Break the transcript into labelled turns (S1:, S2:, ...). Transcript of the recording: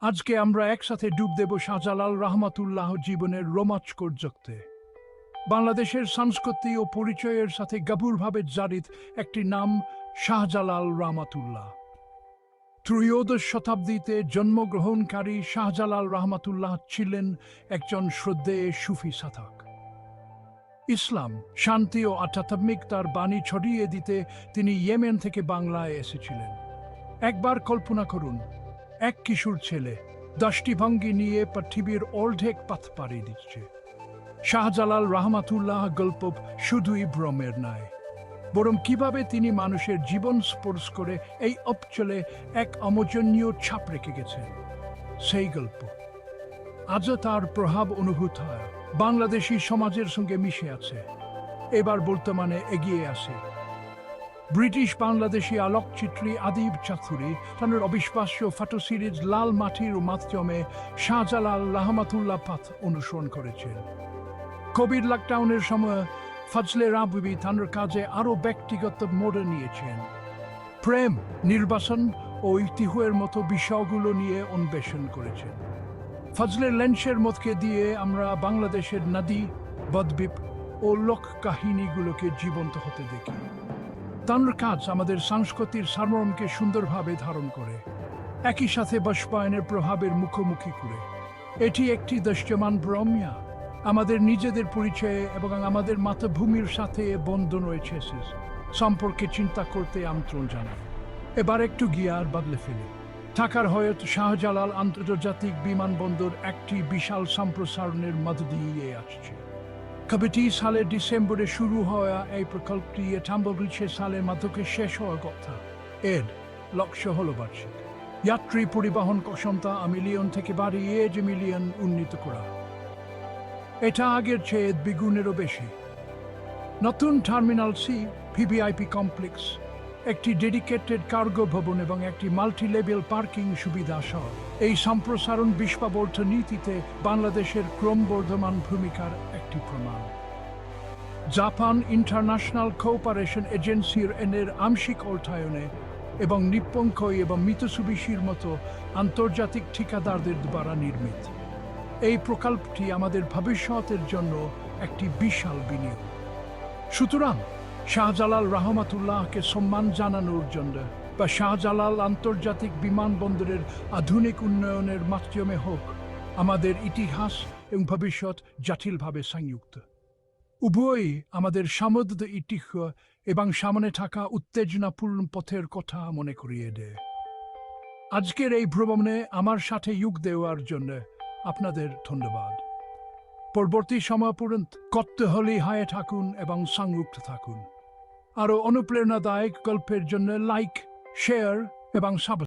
S1: আজকে আমরা একসাথে ডুব দেব শাহজালাল রহমাতুল্লাহ জীবনের রোমাঞ্চকর জগতে। বাংলাদেশের সংস্কৃতি ও পরিচয়ের সাথে গভীরভাবে জড়িত একটি নাম শাহজালাল রহমাতুল্লাহ। ত্রয়োদশ শতাব্দীতে জন্মগ্রহণকারী শাহজালাল রহমাতুল্লাহ ছিলেন একজন শ্রদ্ধেয় সুফি সাধক। ইসলাম, শান্তি ও আধ্যাত্মিকতার বাণী ছড়িয়ে দিতে তিনি ইয়েমেন থেকে বাংলায় এসেছিলেন। একবার কল্পনা করুন, এক কিশোর ছেলে 10টি ভঙ্গি নিয়ে পৃথিবীর অর্ধেক পথ পাড়ি দিচ্ছে। শাহজালাল রহমাতুল্লাহ গল্প শুধুই ভ্রমের নয়, বরং কিভাবে তিনি মানুষের জীবন স্পর্শ করে এই অঞ্চলে এক অমোচনীয় ছাপ রেখে গেছেন, সেই গল্প আজও তার প্রভাব অনুভূত হয়, বাংলাদেশি সমাজের সঙ্গে মিশে আছে, এবার বর্তমানে এগিয়ে আসে। ব্রিটিশ বাংলাদেশি আলোকচিত্রী আদিব চৌধুরী তাঁর অবিশ্বাস্য ফটো সিরিজ লাল মাটির মাধ্যমে শাহজালাল রহমাতুল্লাহ পথ অনুসরণ করেছেন। কোভিড লকডাউনের সময় ফজলে রাব্বি তাঁর কাজে আরও ব্যক্তিগত মোড় নিয়েছেন। প্রেম, নির্বাচন ও ইতিহাসের মতো বিষয়গুলো নিয়ে অন্বেষণ করেছেন। ফজলের লেন্সের মধ্যে দিয়ে আমরা বাংলাদেশের নদী, বদ্বীপ ও লোক কাহিনীগুলোকে জীবন্ত হতে দেখি। তাঁর কাজ আমাদের সংস্কৃতির সারমর্মকে সুন্দরভাবে ধারণ করে, একই সাথে বাষ্পায়নের প্রভাবের মুখোমুখি করে। এটি একটি দৃশ্যমান ভ্রমিয়া আমাদের নিজেদের পরিচয়ে এবং আমাদের মাতৃভূমির সাথে বন্ধন রয়েছে সম্পর্কে চিন্তা করতে আমন্ত্রণ জানায়। এবার একটু গিয়ার বদলে ফেলে ঢাকার হয়ত শাহজালাল আন্তর্জাতিক বিমানবন্দর একটি বিশাল সম্প্রসারণের মধ্য দিয়ে আসছে। 20 সালের ডিসেম্বরে শুরু হওয়া এই প্রকল্পটি 20 সালের মধ্যে শেষ হওয়ার কথা। এর লক্ষ্য হল বার্ষিক যাত্রী পরিবহন ক্ষমতা মিলিয়ন থেকে বাড়িয়ে 1 মিলিয়ন উন্নীত করা। এটা আগের চেয়ে দ্বিগুণেরও বেশি। নতুন টার্মিনাল সি, ভিভিআইপি কমপ্লেক্স, একটি ডেডিকেটেড কার্গো ভবন এবং একটি মাল্টি লেভেল পার্কিং সুবিধা সহ এই সম্প্রসারণ বিশ্ববর্ধ নীতিতে বাংলাদেশের ক্রমবর্ধমান ভূমিকার একটি প্রমাণ। জাপান ইন্টারন্যাশনাল কোঅপারেশন এজেন্সির এর আংশিক অর্থায়নে এবং নিপ্পন কোই এবং মিতসুবিশির মতো আন্তর্জাতিক ঠিকাদারদের দ্বারা নির্মিত এই প্রকল্পটি আমাদের ভবিষ্যতের জন্য একটি বিশাল বিনিয়োগ। সুতরাং শাহজালাল রহমাতুল্লাহকে সম্মান জানানোর জন্য বা শাহজালাল আন্তর্জাতিক বিমানবন্দরের আধুনিক উন্নয়নের মাধ্যমে হোক, আমাদের ইতিহাস এবং ভবিষ্যৎ জটিলভাবে সংযুক্ত। উভয়ই আমাদের সমৃদ্ধ ইতিহাস এবং সামনে থাকা উত্তেজনাপূর্ণ পথের কথা মনে করিয়ে দেয়। আজকের এই ভ্রমণে আমার সাথে যোগ দেওয়ার জন্য আপনাদের ধন্যবাদ। পরবর্তী সময় পর্যন্ত কৌতূহলী হয়ে থাকুন এবং সংযুক্ত থাকুন। আরও অনুপ্রেরণাদায়ক গল্পের জন্য লাইক, শেয়ার এবং সাবস্ক্রাইব